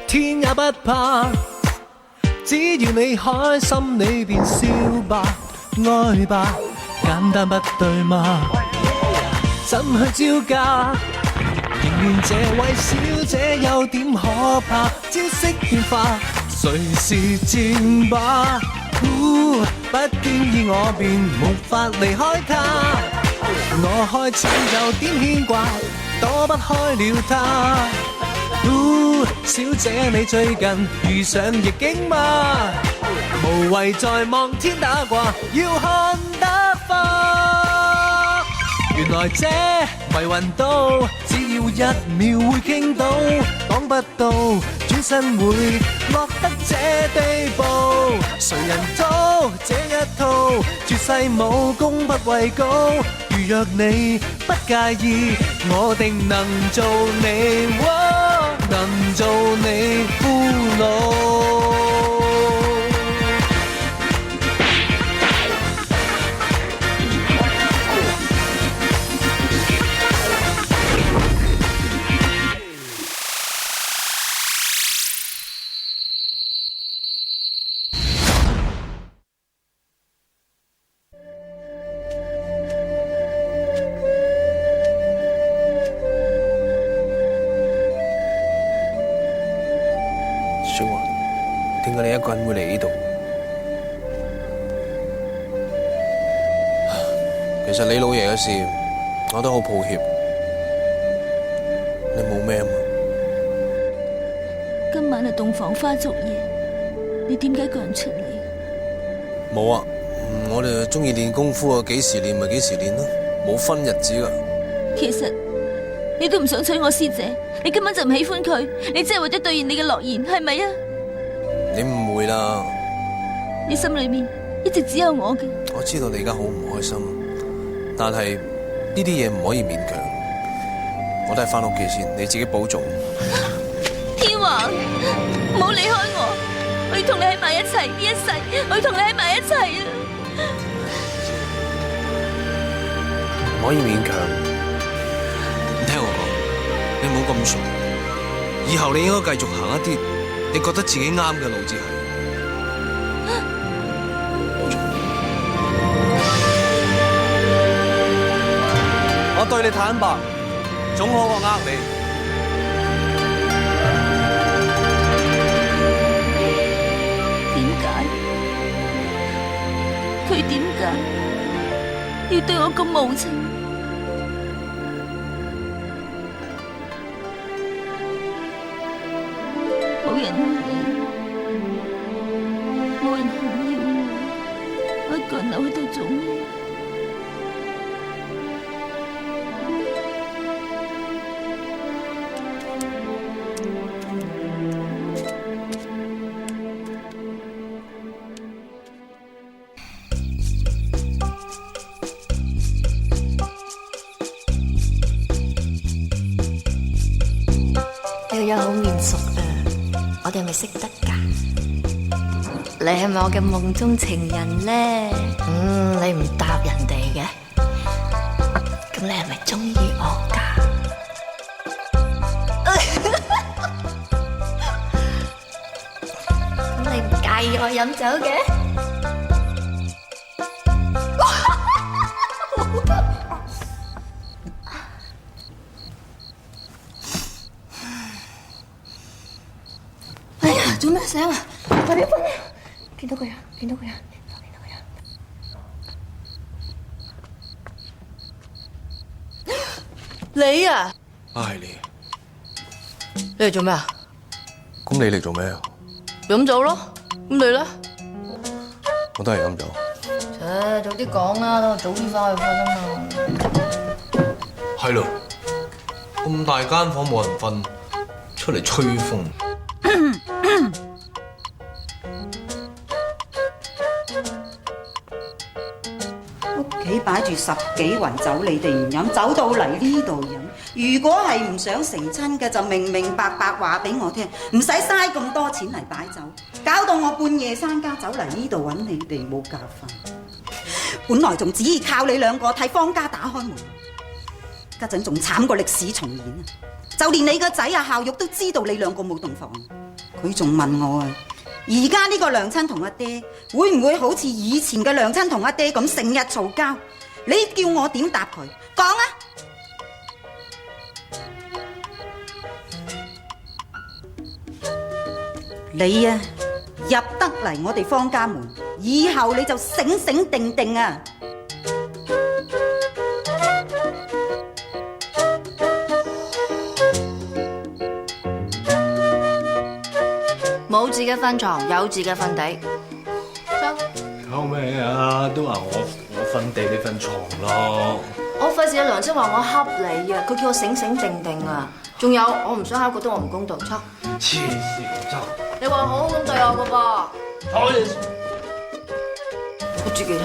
天也不怕，只要你開心，你便笑吧，愛吧，簡單不對嗎？怎去招架？仍然這位小姐有點可怕，招式變化，誰是戰霸？不經意我便無法離開她，我開始有點牽掛，躲不開了她。小姐你最近遇上逆境嗎？無謂再望天打卦，要看得花。原來這迷魂刀，只要1秒會傾倒，擋不到，轉身會落得這地步。誰人都這一套，絕世武功不畏高。如若你不介意，我定能做你，能做你俘虜。小華，點解你一個人會嚟呢度？其實你老爺嘅事，我都好抱歉。你冇咩嘛？今晚係洞房花燭夜，你點解一個人出嚟？冇啊，我哋中意練功夫啊，幾時練咪幾時練咯，冇分日子噶。其實你都唔想娶我師姐，你根本就唔喜歡佢，你只係為咗兌現你嘅諾言，係咪啊？你誤會啦，你心裏面一直只有我嘅。我知道你而家好唔開心，但係呢啲嘢唔可以勉強。我都係翻屋企先，你自己保重。天華，唔好離開我，我要同你喺埋一齊，呢一世我要同你喺埋一齊啊！唔可以勉強。聽我講，你唔好咁傻，以後你應該繼續行一啲你覺得自己啱嘅路至係。我對你坦白，總好過呃你。點解？佢點解要對我咁無情？冇人理，冇人肯要我，我一個人留喺度做咩？呢個樣好面熟啊！我哋係咪識得㗎？你係咪我嘅夢中情人咧？你唔答人哋嘅，咁你係咪中意我㗎？咁你唔介意我飲酒嘅？哎呀，做咩醒啊？快啲瞓啊！見到個人，見到個人，見到個人。你啊？係你。你嚟做咩啊？咁你嚟做咩啊？飲酒咯。咁你咧？我都係飲酒。早啲講啦，等我早啲翻去瞓啊嘛。係咯，咁大間房冇人瞓，出嚟吹風。屋企擺住10幾雲酒，你哋唔飲，走到嚟呢度飲，如果係唔想成親嘅，就明明白白話俾我聽，唔使嘥咁多錢嚟擺酒，搞到我半夜三更走嚟呢度揾你哋冇覺瞓。本來仲只依靠你兩個替方家打開門，家陣仲慘過歷史重演啊！就連你個仔啊孝玉都知道你兩個冇洞房，佢仲問我啊，而家呢個娘親同阿爹會唔會好似以前嘅娘親同阿爹咁成日嘈交？你叫我點答佢？講啊！你啊入得嚟我哋方家門，以後你就醒醒定定啊！冇自己瞓床，有自己瞓地。救命啊！都話我瞓地，你瞓床咯。我費事阿娘親話我恰你啊，佢叫我醒醒定定啊。仲有，我唔想考覺得我唔公道，抽。黐線，抽！你話好好咁對我噶噃。抽你！我自己睇。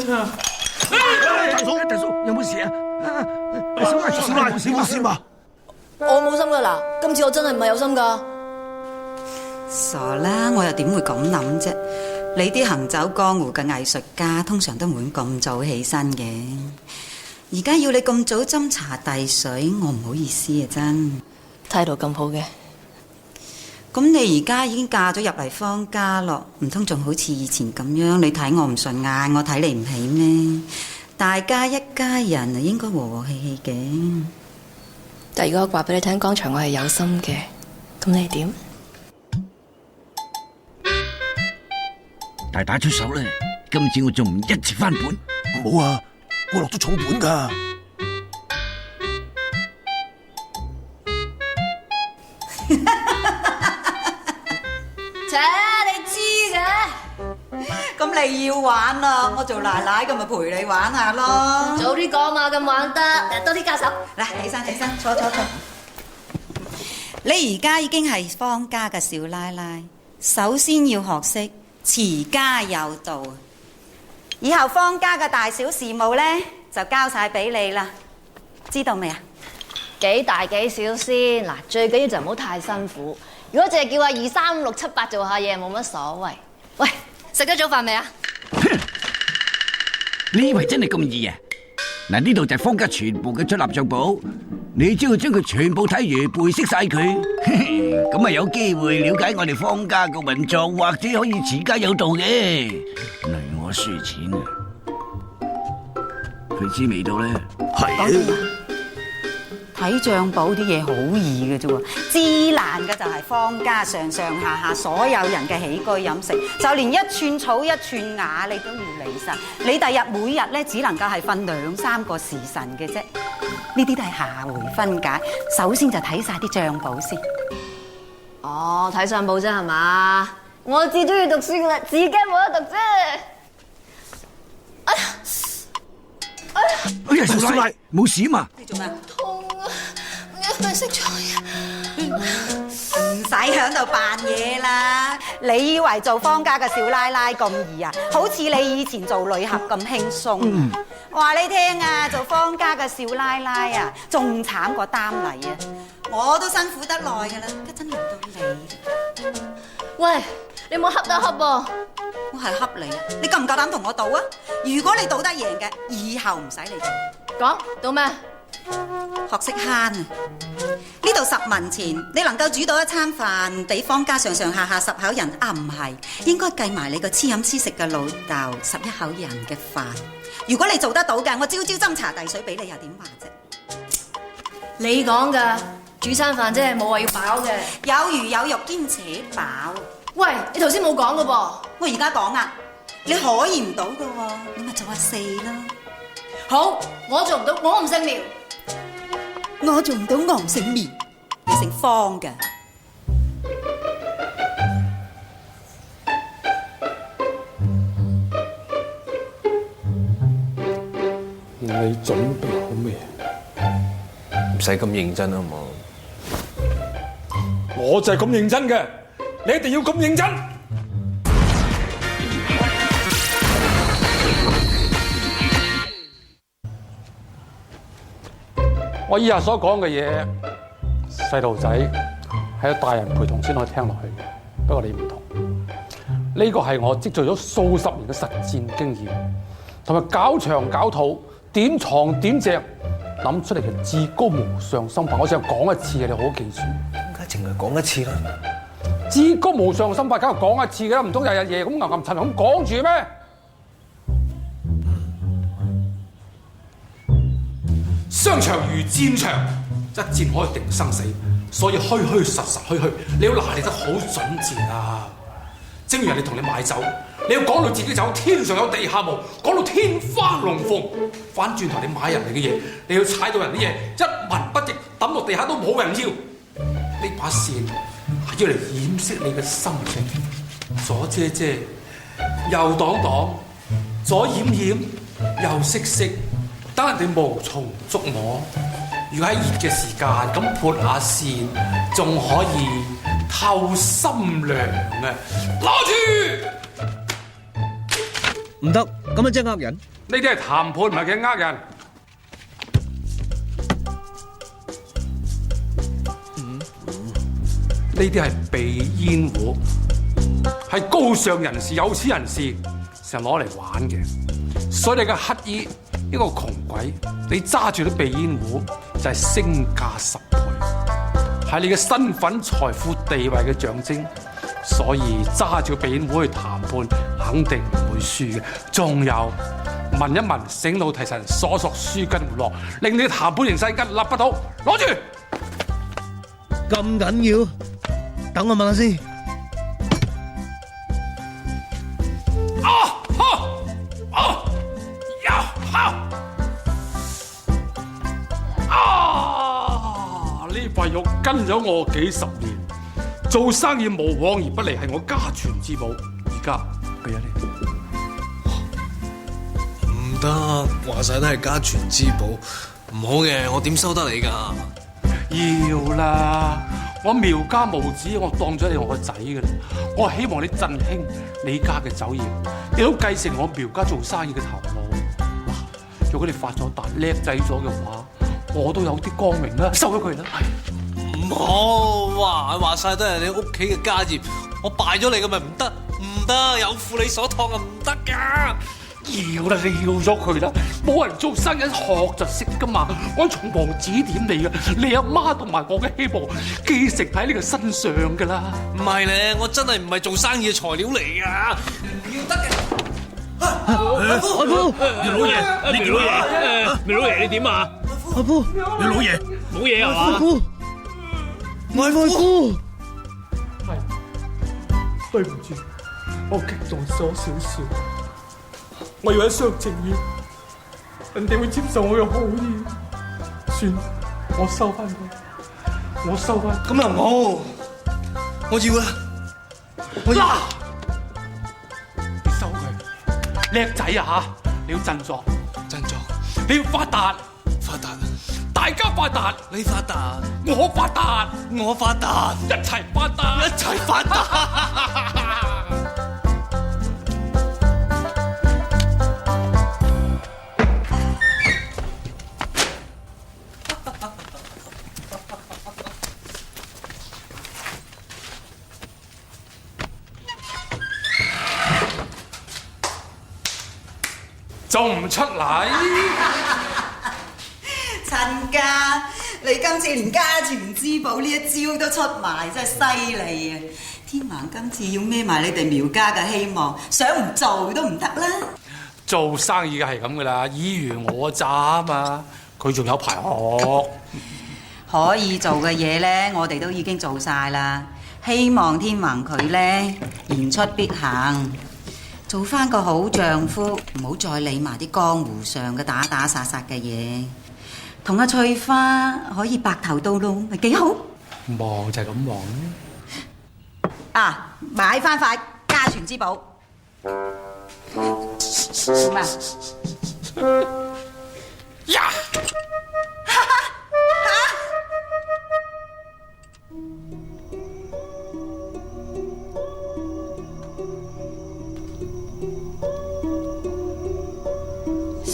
床啊，老大叔有冇事啊？小事嘛？我冇心噶嗱，今次我真係唔係有心噶。傻啦，我又點會咁諗啫？你啲行走江湖嘅藝術家，通常都唔會咁早起身嘅。而家要你咁早斟茶遞水，我唔好意思啊，真。態度咁好嘅，咁你而家已經嫁咗入嚟方家咯，唔通仲好似以前咁樣？你睇我唔順眼，我睇你唔起咩？大家一家人啊，應該和和氣氣嘅。但如果我話俾你聽，剛才我係有心嘅，咁你點？大打出手咧，今次我仲唔一次翻本？冇啊，我落咗重本噶。切，你知嘅。咁你要玩啦，我做奶奶咁咪陪你玩下咯。早啲講嘛，咁玩得，多啲加手。嚟，起身，坐。你而家已經係方家嘅少奶奶，首先要學識持家有道。以後方家嘅大小事務呢，就交晒俾你啦，知道未啊？幾大幾小先？嗱，最緊要就唔好太辛苦。如果淨係叫阿2、3、5、6、7、8做下嘢，冇乜所謂。喂，食咗早飯未啊？你以為真係咁易啊？嗱，呢度就係方家全部嘅出納帳簿，你只要將佢全部睇完背識晒佢，咁啊有機會了解我哋方家嘅運作，或者可以持家有道嘅。累我輸錢啊！佢知味道咧？係啊，睇帳簿啲嘢好易嘅啫喎，至難嘅就係方家上上下下所有人嘅起居飲食，就連一寸草一寸瓦你都要理晒。你第日每日咧只能夠係瞓2、3個時辰嘅啫，呢啲都係下回分解。首先就睇晒啲帳簿先。哦，睇相簿啫係嘛？我至中意讀書噶啦，自己冇得讀啫。哎呀，少奶冇事嘛？你做咩？痛啊！因為食錯嘢。唔使喺度扮嘢啦！你以為做方家嘅少奶奶咁易啊？好似你以前做女俠咁輕鬆。話你聽啊，做方家嘅少奶奶啊，仲慘過擔泥啊！我都辛苦得耐噶啦，家陣輪到你。喂，你冇恰得恰噃！我係恰你啊！你夠唔夠膽同我賭啊？如果你賭得贏嘅，以後唔使你做。講賭咩？學識慳啊！呢度10文錢，你能夠煮到一餐飯俾方家上上下下10口人啊？唔係，應該計埋你個黐飲黐食嘅老豆11口人嘅飯。如果你做得到嘅，我朝朝斟茶遞水俾你又點話啫？你講噶，煮餐飯啫，冇話要飽嘅。有魚有肉兼且飽。喂，你頭先冇講噶噃。我而家講啊，你可以唔到噶喎，你咪做阿4啦。好，我做唔到，我唔姓苗。我做唔到，我唔姓苗，你姓方㗎。你準備好未？唔使咁認真啊嘛。我就係咁認真嘅，你一定要咁認真。我以下所講嘅嘢，細路仔係有大人陪同先可以聽落去嘅。不過你唔同，呢個係我積聚咗數十年嘅實戰經驗，同埋搞長搞肚、點床點隻諗出嚟嘅至高無上心法。我想講一次嘅，你好好記住。點解淨係講一次啦？至高無上心法，梗係講一次嘅啦，唔通日日夜咁吟吟沉沉咁講住咩？商場如戰場，一戰可以定生死，所以虛虛實實虛虛，你要拿捏得好準確啊！正如人哋同你買酒，你要講到自己酒天上有地下無，講到天花龍鳳。反轉頭你買人哋嘅嘢，你要踩到人啲嘢一文不值，抌落地下都冇人要。呢把扇係要嚟掩飾你嘅心情，左遮遮，右擋擋，左掩掩，右熄熄，等人哋無從捉摸。如果喺熱嘅時間咁潑下扇，仲可以透心涼啊！攞住！唔得，咁樣真係呃人。呢啲係談判，唔係嘅呃人。呢啲係避煙壺，係高尚人士、有錢人士成日攞嚟玩嘅。所以你嘅乞兒，一個窮鬼，你揸住啲避煙壺就係升價10倍，係你嘅身份、財富、地位嘅象徵。所以揸住個避煙壺去談判，肯定唔會輸嘅。仲有問一問醒腦提神，鎖縮舒筋活絡，令你談判形勢屹立不倒。攞住！咁緊要？等我問下先。呢塊肉跟咗我幾十年，做生意無往而不利，係我家傳之寶。而家俾咗你，唔得，話晒都係家傳之寶，唔好嘅，我點收得你㗎？要啦，我苗家無子，我當咗你我個仔㗎啦。我希望你振興你家嘅酒業，你都繼承我苗家做生意嘅頭腦。嗱，如果你發咗達叻仔咗嘅話，我都有啲光明啦，收咗佢啦。唔好，話晒都係你屋企嘅家業，我敗咗你嘅咪唔得，唔得，有負你所託啊，唔得㗎。要啦，你要咗佢啦，冇人做生意學就識噶嘛，我從旁指點你嘅，你阿媽同埋我嘅希望繼承喺你嘅身上噶啦。唔係咧，我真係唔係做生意嘅材料嚟㗎，唔要得嘅。外父，苗老爺，你苗老爺，苗老爺你點啊？外父，苗老爺冇嘢係嘛？外父，係，對唔住，我激動咗少少。我要一廂情願，人哋會接受我嘅好意。算，我收翻佢，我收翻。咁又唔好，我要啦，我要。你收佢，叻仔啊嚇！你要振作，振作，你要發達，發達，大家發達，你發達，我發達，我發達，一齊發達，一齊發達。仲唔出嚟？陳家，你今次連家傳之寶呢一招都出埋，真係犀利啊！天橫今次要孭埋你哋苗家嘅希望，想唔做都唔得啦。做生意嘅係咁噶啦，爾虞我詐啊嘛，佢仲有排學。可以做嘅嘢呢，我哋都已經做晒啦。希望天橫佢呢，言出必行。做翻個好丈夫，唔好再理埋啲江湖上嘅打打殺殺嘅嘢。同阿翠花可以白頭到老，咪幾好？望就係咁望啊！買翻塊家傳之寶。做咩？呀！嚇！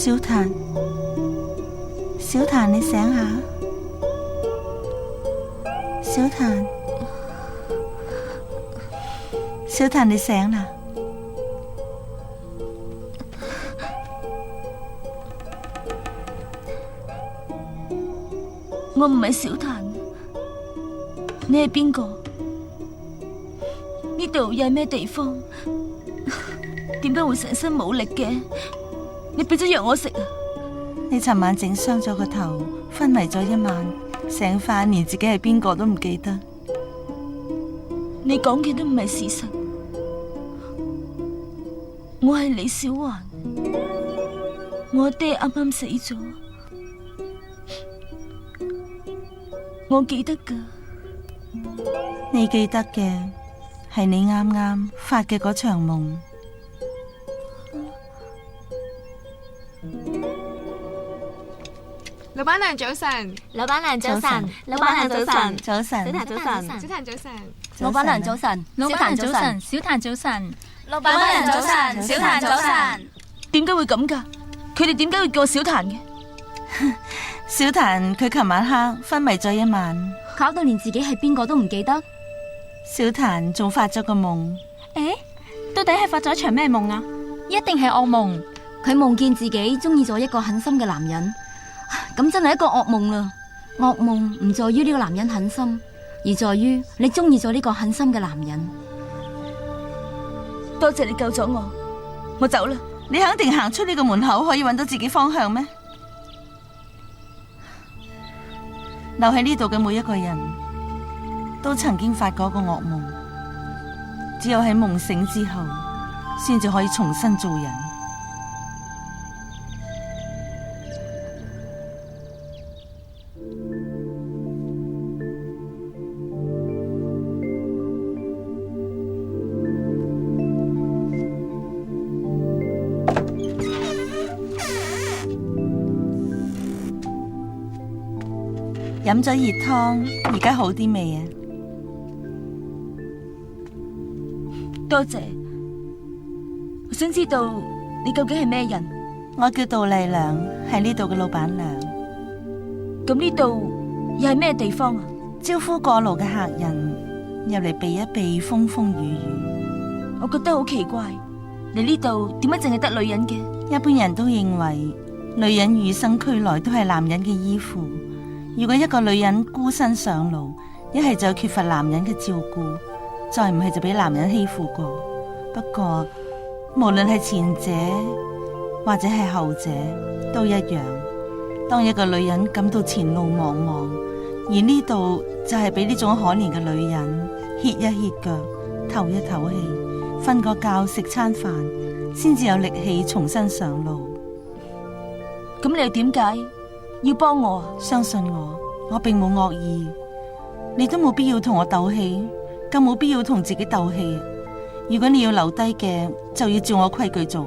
小譚，小譚，你醒下。小譚，小譚，你醒啦。我唔係小譚，你係邊個？呢度又係咩地方？點解會成身冇力嘅？你俾咗藥我食啊？你尋晚整傷咗個頭，昏迷咗一晚，醒返連自己係邊個都唔記得。你講嘅都唔係事實，我係李小環，我爹啱啱死咗，我記得噶。你記得嘅係你啱啱發嘅嗰場夢。老闆娘早晨，老闆娘早晨，老闆娘早晨，早晨，小譚早晨，小譚早晨，老闆娘早晨，老闆娘早晨，小譚早晨，老闆娘早晨，小譚早晨。點解會咁噶？佢哋點解會叫我小譚嘅？小譚佢琴晚黑昏迷咗一晚，搞到連自己係邊個都唔記得。小譚仲發咗個夢。誒，到底係發咗一場咩夢啊？一定係噩夢。佢夢見自己中意咗一個狠心嘅男人。咁真係一個噩夢啦！噩夢唔在於呢個男人狠心，而在於你中意咗呢個狠心嘅男人。多謝你救咗我，我走啦。你肯定行出呢個門口可以揾到自己方向咩？留喺呢度嘅每一個人都曾經發過一個噩夢，只有喺夢醒之後，先至可以重新做人。飲咗熱湯，而家好啲未啊？多謝。我想知道你究竟係咩人？我叫杜麗娘，係呢度嘅老闆娘。咁呢度又係咩地方啊？招呼過路嘅客人入嚟避一避風風雨雨。我覺得好奇怪，你呢度點解淨係得女人嘅？一般人都認為女人與生俱來都係男人嘅依附。如果一個女人孤身上路，一係就缺乏男人嘅照顧，再唔係就俾男人欺負過。不過無論係前者或者係後者都一樣，當一個女人感到前路茫茫，而呢度就係俾呢種可憐嘅女人歇一歇腳，唞一唞氣，瞓個覺，食餐飯，先至有力氣重新上路。咁你又點解要幫我啊？相信我，我並冇惡意，你都冇必要同我鬥氣，更冇必要同自己鬥氣。如果你要留低嘅，就要照我規矩做。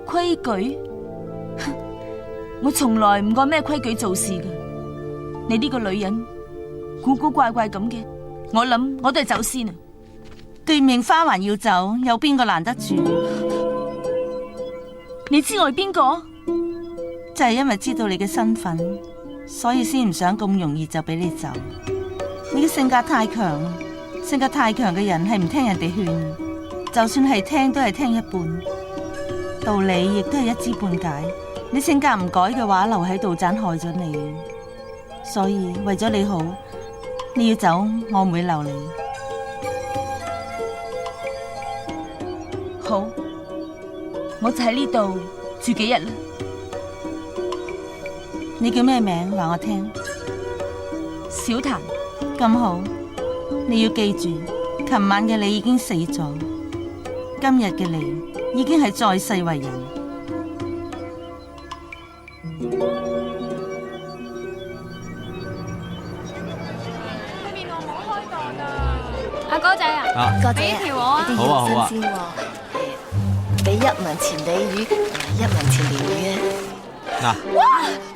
規矩？我從來唔按咩規矩做事嘅。你呢個女人古古怪怪咁嘅，我諗我都係走先啊！奪命花環要走，有邊個攔得住？你知我係邊個？就係因為知道你嘅身份，所以先唔想咁容易就俾你走。你嘅性格太強，性格太強嘅人係唔聽人哋勸，就算係聽都係聽一半，道理亦都係一知半解。你性格唔改嘅話，留喺度盞害咗你。所以為咗你好，你要走，我唔會留你。好，我就喺呢度住幾日啦。你叫咩名？話我聽。小譚。咁好，你要記住，琴晚嘅你已經死咗，今日嘅你已經係在世為人。面我冇開檔啊！阿哥仔啊，哥仔俾條我啊！呢啲好啊好啊新鮮喎，俾1文錢鯉魚，1文錢鯰魚啊！嗱，哇，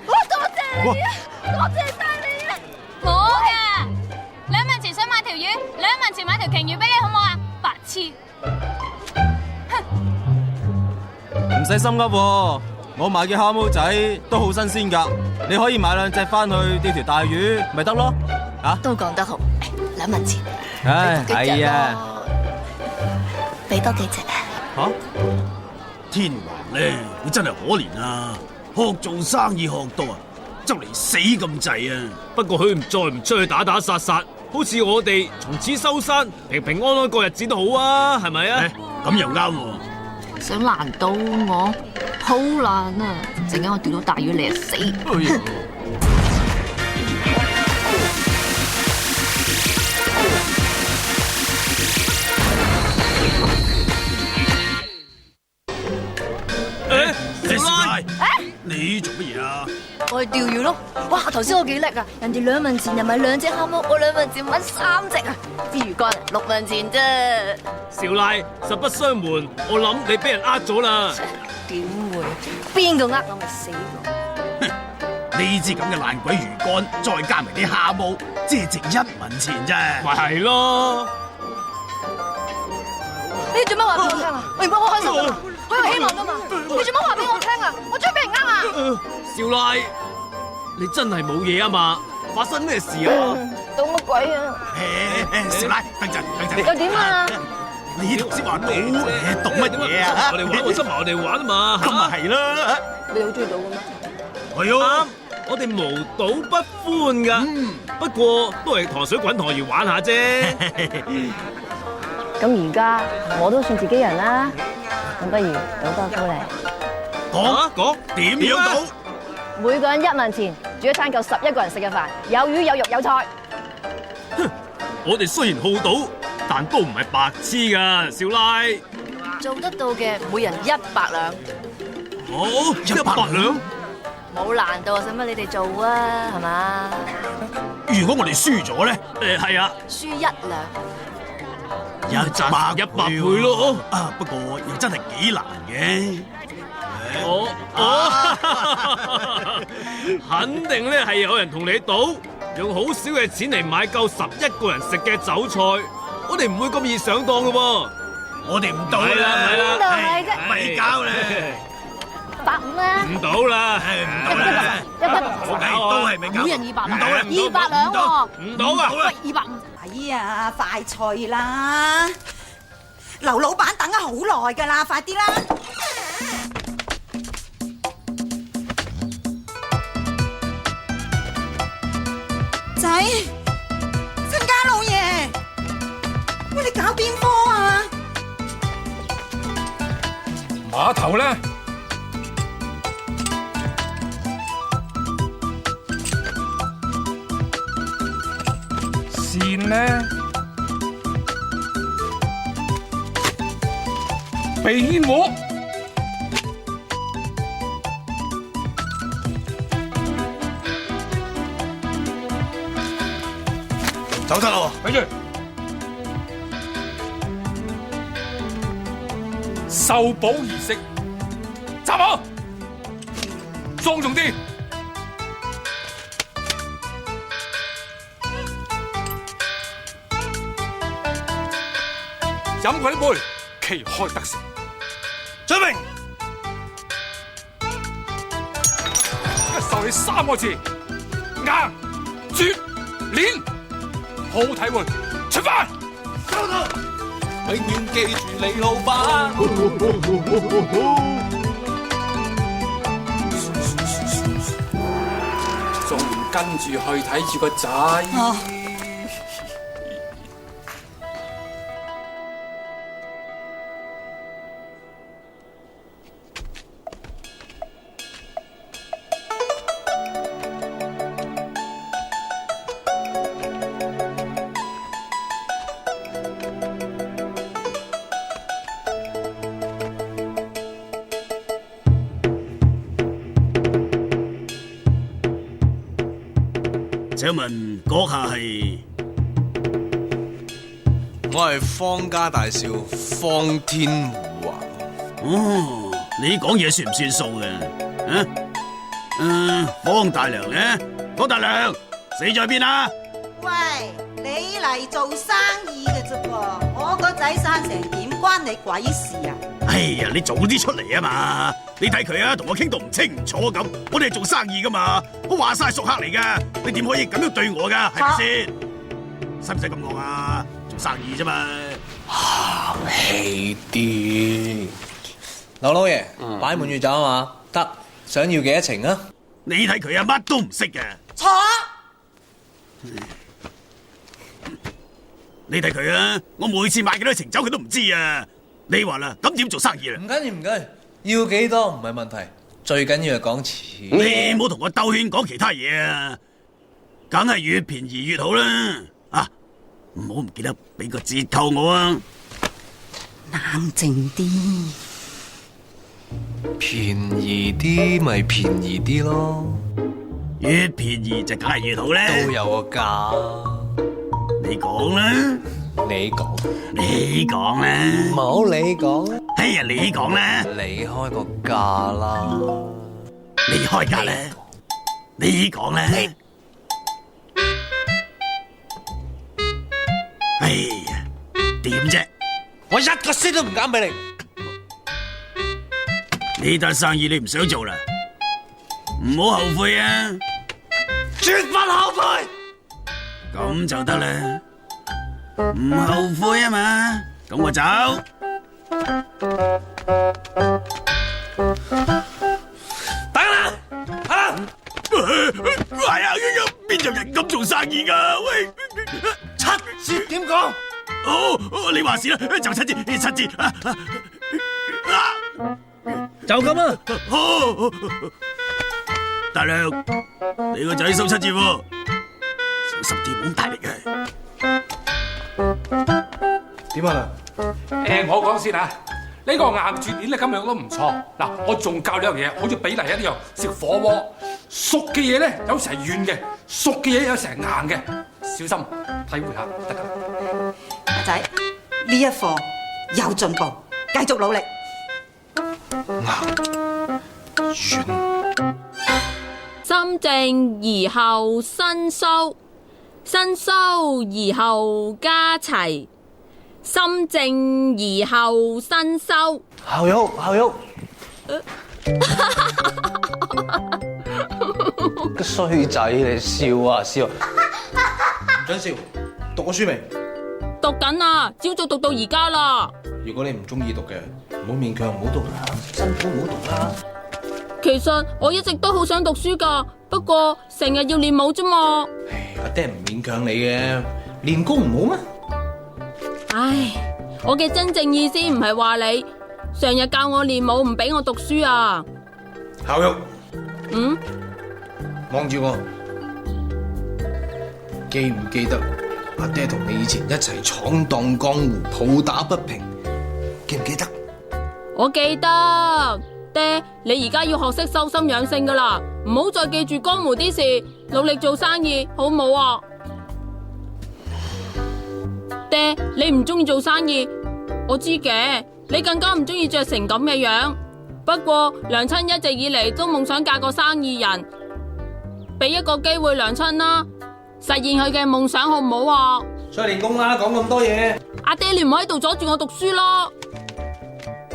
多謝你啊，多謝晒你啊！我嘅2文錢想買條魚，2文錢買條鯨魚俾你好唔好啊？白痴！唔使心急喎，我買嘅蝦毛仔都好新鮮㗎，你可以買2隻翻去釣條大魚，咪得咯。啊，都講得好，2文錢。唉，係啊，俾多幾隻。吓？天王咧，你真係可憐啊！學做生意學到啊，就嚟死咁滯啊！不過佢再唔出去打打殺殺，好似我哋從此收山，平平安安過日子都好啊，係咪啊？咁又啱喎。想難到我，好難啊！陣間我釣到大魚你就死。你做乜嘢啊？我去釣魚咯！哇，頭先我幾叻啊！人哋2文錢又買2隻蝦毛，我2文錢買3隻啊！支魚竿6文錢啫。少奶，實不相瞞，我諗你俾人呃咗啦。點會？邊個呃我咪死我！呢支咁嘅爛鬼魚竿，再加埋啲蝦毛，只係值1文錢啫。咪係咯。你做乜話俾我聽啊？我原本好開心噶，好有希望噶嘛！你做乜話俾我聽啊？我中意俾人呃啊！少奶，你真係冇嘢啊嘛？發生咩事啊？賭乜鬼啊？少奶，等陣。又點啊？你頭先話賭乜嘢啊？我哋玩，我執埋我哋玩啊嘛。咁咪係啦。你好中意賭嘅咩？係啊。我哋無賭不歡噶。不過都係糖水滾糖魚玩下啫。咁而家我都算自己人啦，咁不如賭多鋪嚟。講點樣賭？每個人1文錢，煮一餐夠11個人食嘅飯，有魚有肉有菜。我哋雖然好賭，但都唔係白痴噶，少奶。做得到嘅，每人100兩。好，100兩。冇難度，使乜你哋做啊？係嘛？如果我哋輸咗咧？係啊。輸1兩。100倍咯。啊，不過又真係幾難嘅。肯定咧係有人同你賭，用好少嘅錢嚟買夠11個人食嘅酒菜，我哋唔會咁易上當嘅喎。我哋唔賭啦，邊度係啫？咪搞咧，150啦。唔賭啦，100都係咪搞？每人200兩。200兩喎。唔賭啊！喂，250。哎呀，快脆啦！劉老闆等咗好耐噶啦，快啲啦！仔，親家老爺，喂，你搞邊科啊？碼頭咧，線咧，俾我。走得啦！睇住，受保儀式，站好，莊重啲。飲過呢杯，旗開得勝。準備，授你3個字：硬、絕、練。好體會，出發！永遠記住李老闆。仲唔跟住去睇住個仔？請問閣下係？我係方家大少方天湖啊！哦，你講嘢算唔算數嘅？方大良咧？方大良死在邊啊？喂，你嚟做生意嘅啫噃，我個仔生成點關你鬼事啊？哎呀，你早啲出嚟啊嘛！你睇佢啊，同我傾到唔清唔楚咁，我哋係做生意噶嘛，我話晒熟客嚟噶，你點可以咁樣對我噶？係咪先？使唔使咁惡啊？做生意啫嘛。客氣啲，劉老爺擺滿月酒啊嘛，得，想要幾多程啊？你睇佢啊，乜都唔識嘅。坐。你睇佢啊，我每次買幾多程酒佢都唔知啊。你話啦，咁點做生意啦？唔緊要唔緊要，要幾多唔係問題，最緊要係講錢。你唔好同我兜圈講其他嘢啊，梗係越便宜越好啦。啊，唔好唔記得俾個折扣我啊！冷靜啲，便宜啲咪便宜啲咯，越便宜就梗係越好咧。都有個價。你講啦，你講，你講啦，唔好你講，哎呀，你講啦，你開個價啦，你開價啦，你講啦。哎呀，點啫？我一個先都唔減俾你。呢單生意你唔想做啦，唔好後悔啊！絕不後悔。咁就得啦，唔後悔啊嘛，咁我走。等啦，係啊，邊有人咁做生意噶？喂，七折點講？哦，你話事啦，就七折，就咁啦。大亮，你個仔收7折喎，小心啲，唔好大力嘅。點啊？我講先啊，呢個硬住鏈咧咁樣都唔錯。嗱，我仲教你一樣嘢，好似比例一樣，食火鍋，熟嘅嘢咧有時係軟嘅，熟嘅嘢有時係硬嘅，小心體會下得㗎。阿仔，呢一課有進步，繼續努力。心靜而後身收，身收而後家齊，心靜而後身收。校玉，個衰仔你笑啊笑，唔准笑。讀過書未？讀緊啊，朝早讀到而家啦。如果你唔中意讀嘅，唔好勉強，唔好讀啦，辛苦唔好讀啦。其實我一直都好想讀書噶，不過成日要練舞啫嘛。阿爹唔勉強你嘅，練功唔好咩？唉，我嘅真正意思唔係話你成日教我練舞，唔俾我讀書啊。校玉，望住我，記唔記得阿爹同你以前一齊闖蕩江湖，抱打不平？記唔記得？我記得。爹，你而家要學識修心養性噶啦，唔好再記住江湖啲事，努力做生意，好唔好啊？爹，你唔中意做生意，我知嘅，你更加唔中意着成咁嘅樣。不過娘親一直以嚟都夢想嫁個生意人，俾一個機會娘親啦，實現佢嘅夢想，好唔好啊？出去練功啦，講咁多嘢。阿爹，你唔好喺度阻住我讀書咯。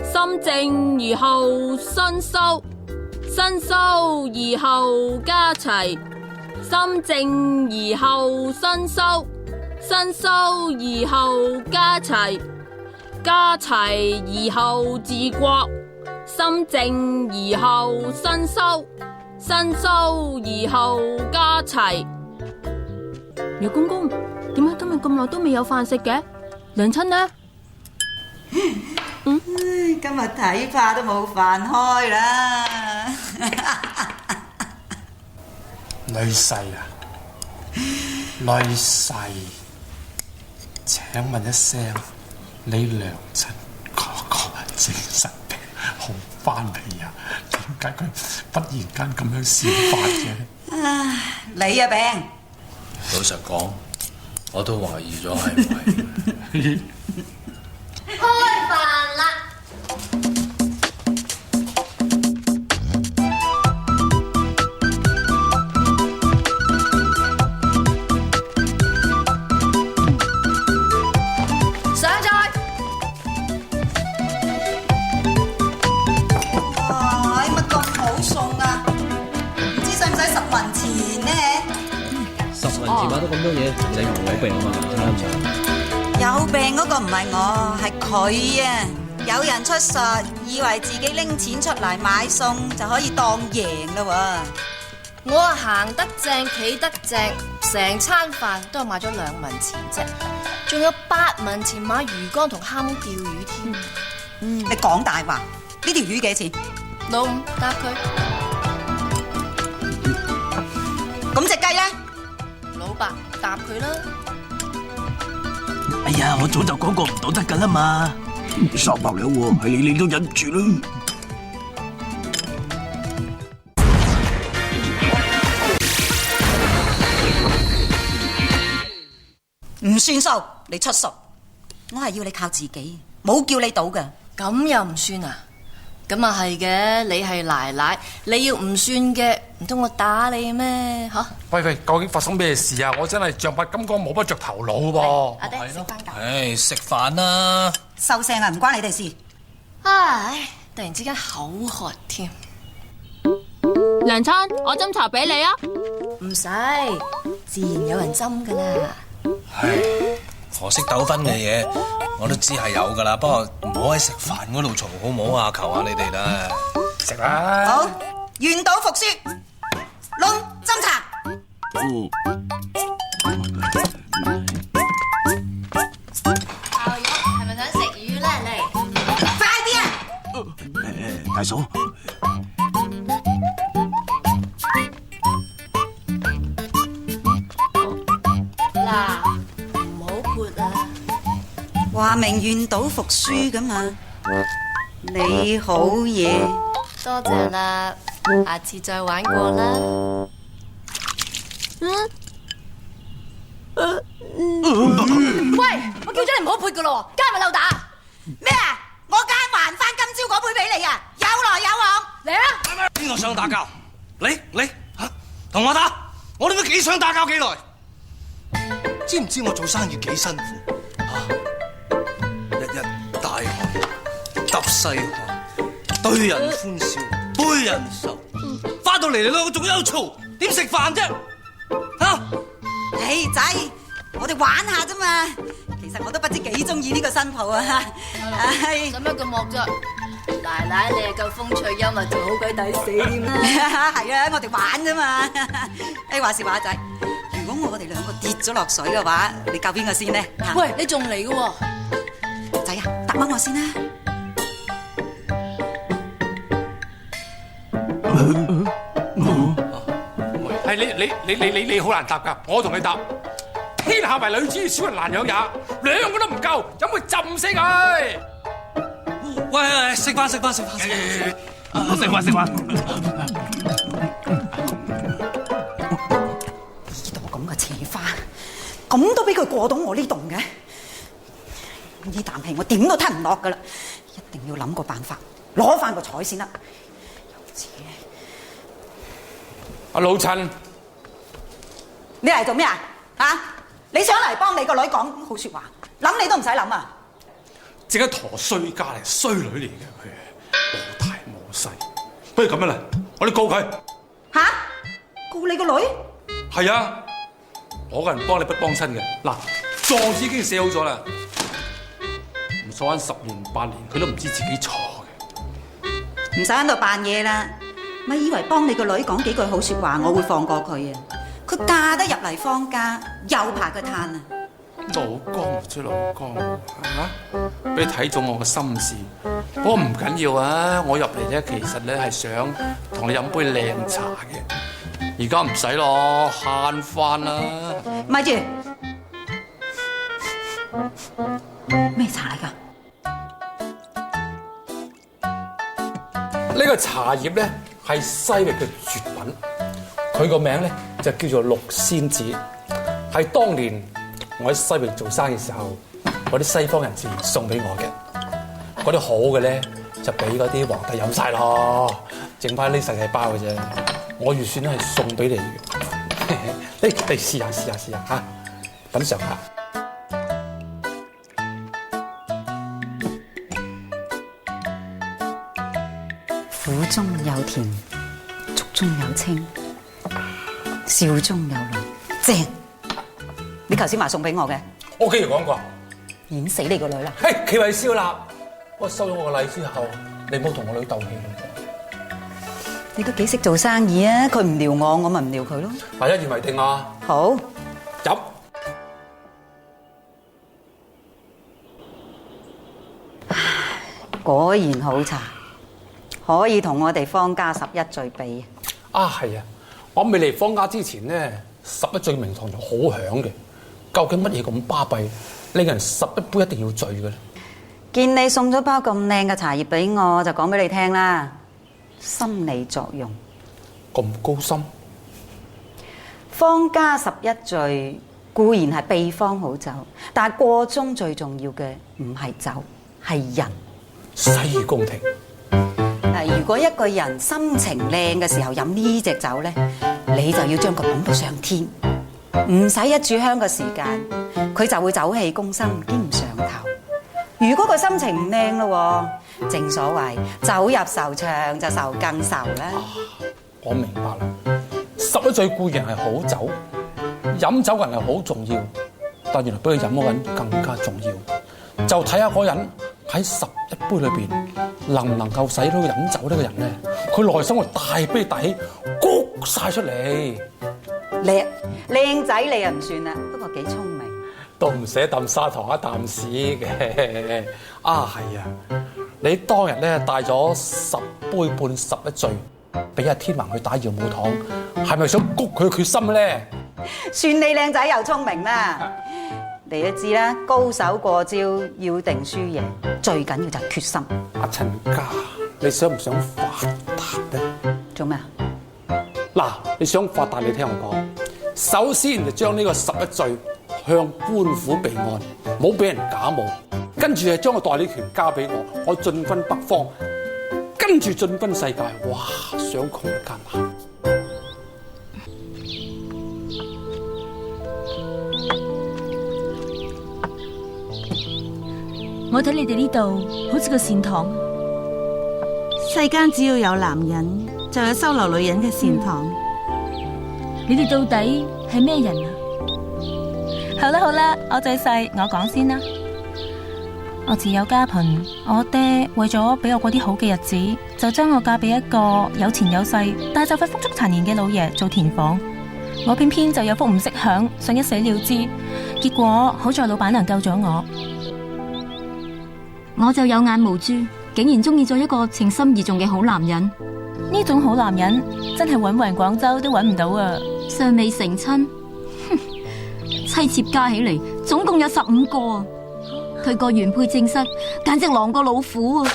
心靜而後身收，身收而後家齊，心靜而後身收，身收而後家齊，家齊而後治國，心靜而後身收，身收而後家齊。廖公公，點解今日咁耐都未有飯食嘅？娘親呢？今日睇怕都冇飯開啦。女婿啊，女婿，請問一聲，你娘親嗰個精神病好翻未啊？點解佢忽然間咁樣閃發嘅？你啊病。老實講，我都懷疑咗係唔係。開飯啦！上菜。咗咁多嘢，你唔有病啊嘛？啱晒。有病嗰個唔係我，係佢啊！有人出術，以為自己拎錢出嚟買餸就可以當贏啦喎。我啊行得正，企得正，成餐飯都係買咗2文錢啫，仲有8文錢買魚缸同蝦毛釣魚添。你講大話，呢條魚幾錢？老五答佢。咁隻雞咧？老伯答佢啦。哎呀，我早就講過唔到得噶啦嘛，3百兩喎，係你都忍住啦。唔算數，你出數，我係要你靠自己，冇叫你賭噶。咁又唔算啊？咁啊係嘅，你係奶奶，你要唔算嘅，唔通我打你咩？吓！喂，究竟發生咩事啊？我真係像不金剛摸不着頭腦噃。阿爹食飯㗎。唉，食飯啦。收聲啊，唔關你哋事。唉，突然之間口渴添。梁餐，我斟茶俾你啊。唔使，自然有人斟噶啦。唉，可惜糾紛嘅嘢，我都知係有噶啦，不過唔好喺食飯嗰度嘈好唔好啊？求下你哋啦，食啦。好，願賭服輸，龍斟茶。校友係咪想食魚咧？嚟，快啲啊！大嫂。話明願賭服輸噶嘛，你好嘢，多謝啦，下次再玩過啦。喂，我叫咗你唔好潑噶咯，加咪溜打咩啊？我梗係還翻今朝嗰杯俾你啊！有來有往，嚟啊！邊個想打交？你吓，同我打，我都幾想打交幾耐？知唔知我做生意幾辛苦？大汗揼細汗，對人歡笑背人愁，翻到嚟你兩個仲有嘈，點食飯啫？吓！你仔，我哋玩下啫嘛。其實我都不知幾中意呢個新抱啊！使乜咁惡啫？奶奶你係夠風趣幽默，仲好鬼抵死添啦！係啊，我哋玩啫嘛。誒，話時話仔，如果我哋兩個跌咗落水嘅話，你救邊個先呢？喂，你仲嚟嘅喎？仔啊，答返我先啦。係你好難答㗎，我同你答。天下為女子，小人難養也。2個都唔夠，有冇浸死佢？喂，食飯。食飯。呢度咁嘅似花，咁都俾佢過到我呢棟嘅。呢啖氣我點都吞唔落噶啦，一定要諗個辦法攞翻個彩先得。阿老陳，你嚟做咩啊？啊！你想嚟幫你個女講好說話，諗你都唔使諗啊！正一陀衰家嚟，衰女嚟嘅佢，冇大冇細。不如咁樣啦，我哋告佢。吓？告你個女？係啊，我個人幫你不幫親嘅。嗱，狀紙已經寫好咗啦。唔鎖緊10年8年，佢都唔知自己錯嘅。唔使喺度扮嘢啦，咪以為幫你個女講幾句好說話，我會放過佢啊！佢嫁得入嚟方家，又怕佢嘆啊！老公追老公嚇，俾你睇中我嘅心事。不過唔緊要啊，我入嚟咧其實咧係想同你飲杯靚茶嘅。而家唔使咯，慳翻啦。咪住，咩茶嚟㗎？呢個茶葉咧係西域嘅絕品，佢個名咧就叫做六仙子，係當年我喺西域做生意時候，嗰啲西方人士送俾我嘅。嗰啲好嘅咧就俾嗰啲皇帝飲晒咯，剩翻呢細細包嘅啫。我預算咧係送俾你嘅，你試下嚇，品嚐下。苦中有甜，粥中有清，笑中有淚，正。你頭先話送俾我嘅，我幾時講過？演死你個女啦！嘿，企位燒臘，我收咗我個禮之後，你唔好同我女鬥氣。你都幾識做生意啊！佢唔撩我，我咪唔撩佢咯。嗱，一言為定啊！好，飲。果然好茶，可以同我哋方家11醉比。啊，係啊！我未嚟方家之前呢，11醉名堂就好響嘅。究竟乜嘢咁巴閉，令人11杯一定要醉嘅咧？見你送咗包咁靚嘅茶葉俾我，就講俾你聽啦。心理作用咁高深，方家11醉固然係秘方好酒，但係過中最重要嘅唔係酒，係人。洗耳恭聽。如果一個人心情靚嘅時候飲呢隻酒咧，你就要將佢捧到上天，唔使一炷香嘅時間，佢就會走氣攻心，兼唔上頭。如果佢心情唔靚咯，正所謂酒入愁腸就愁更愁啦。我明白啦，11醉固然係好酒，飲酒嘅人係好重要，但原來俾佢飲嗰個人更加重要。就睇下嗰人喺11杯裏邊能唔能夠使到飲酒呢個人咧，佢內心會大悲大喜，谷晒出嚟。叻靚仔你又唔算啦，不過幾聰明。都唔捨啖砂糖一啖屎嘅。啊，係啊！你當日咧帶咗10杯半11醉，俾阿天橫去打耀武堂，係咪想谷佢嘅決心咧？算你靚仔又聰明啦！你都知啦，高手過招要定輸贏，最緊要就係決心。阿陳家，你想唔想發達咧？做咩啊？嗱，你想發達，你聽我講，首先就將呢個11醉向官府備案，冇俾人假冒，跟住就將個代理權交俾我進軍北方，跟住進軍世界。哇，想窮都艱難。我睇你哋呢度好似個善堂。世間只要有男人，就有收留女人嘅善堂。你哋到底係咩人啊？好啦好啦，我最細，我講先啦。我自幼家貧，我爹為咗俾我過啲好嘅日子，就將我嫁俾一個有錢有勢，但係就快福燭殘年嘅老爺做田房。我偏偏就有福唔識享，想一死了之。結果好在老闆娘救咗我。我就有眼無珠，竟然中意咗一個情深意重嘅好男人。呢種好男人真係搵勻廣州都搵唔到啊！尚未成親，妻妾加起嚟總共有15個啊！佢個原配正室簡直狼過老虎啊！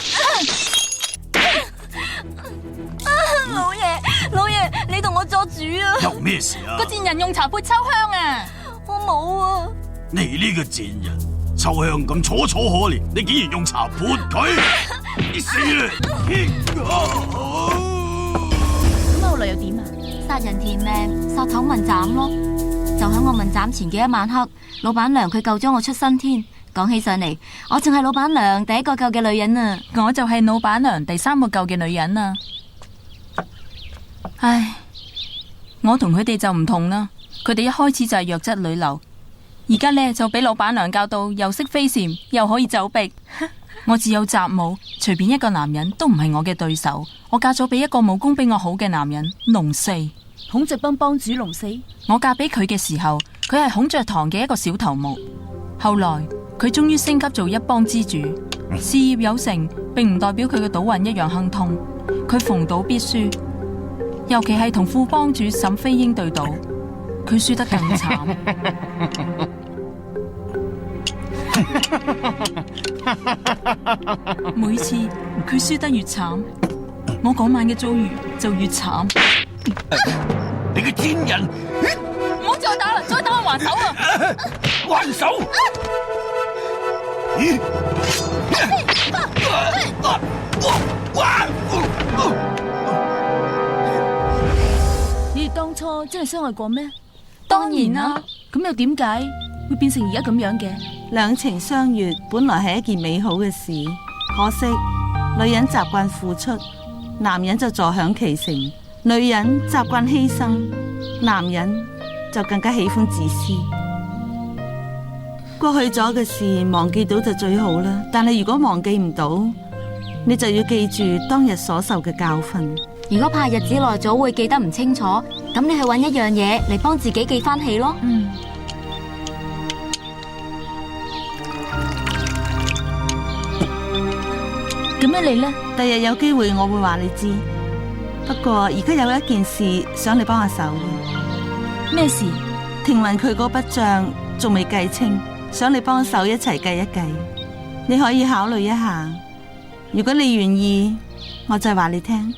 老爺，你同我作主啊！有咩事啊？個賤人用茶潑秋香啊！我冇啊！你呢個賤人，秋香咁楚楚可憐，你竟然用茶潑佢，你死啦！咁後來又點啊？殺人填命，殺頭問斬咯！就喺我問斬前嘅一晚黑，老闆娘佢救咗我出生天。講起上嚟，我仲係老闆娘第一個救嘅女人啊！我就係老闆娘第3個救嘅女人啊！唉，我同佢哋就唔同啦，佢哋一開始就係弱質女流，而家呢就俾老闆娘教到又識飛檐，又可以走壁。我自有習武，隨便一個男人都唔係我嘅對手。我嫁咗俾一個武功比我好嘅男人，龍四。孔雀幫幫主龍四。我嫁俾佢嘅時候，佢係孔雀堂嘅一個小頭目。後來佢終於升級做一幫之主，事業有成，並唔代表佢嘅賭運一樣亨通。佢逢賭必輸，尤其係同副幫主沈飛鷹對賭，佢輸得更慘。每次佢輸得越慘，我嗰晚嘅遭遇就越慘。你個賤人！唔好再打啦，再打我還手啊！還手！咦？你哋當初真係相愛過咩？當然啦。咁又點解會變成而家咁樣嘅？兩情相悅本來係一件美好嘅事，可惜女人習慣付出，男人就坐享其成；女人習慣犧牲，男人就更加喜歡自私。過去咗嘅事忘記到就最好啦，但係如果忘記唔到，你就要記住當日所受嘅教訓。如果怕日子耐咗會記得唔清楚，咁你去揾一樣嘢嚟幫自己記翻起咯。咁樣你呢？第日有機會我會話你知。不過而家有一件事想你幫下手嘅。咩事？聽聞佢嗰筆賬仲未計清，想你幫手一齊計一計。你可以考慮一下，如果你願意，我就話你聽。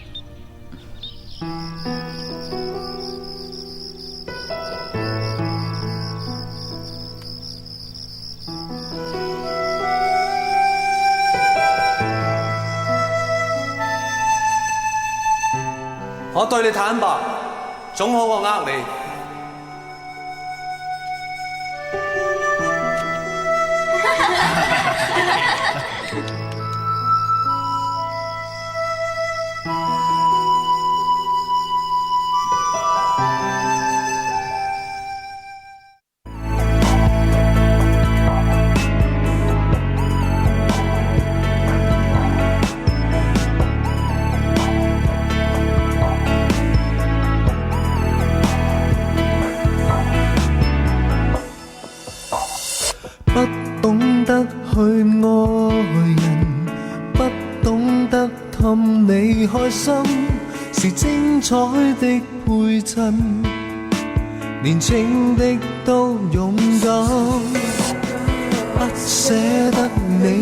我對你坦白，總好過呃你。不懂得去愛人，不懂得氹你開心，是精彩的配襯，年輕的都勇敢，不捨得你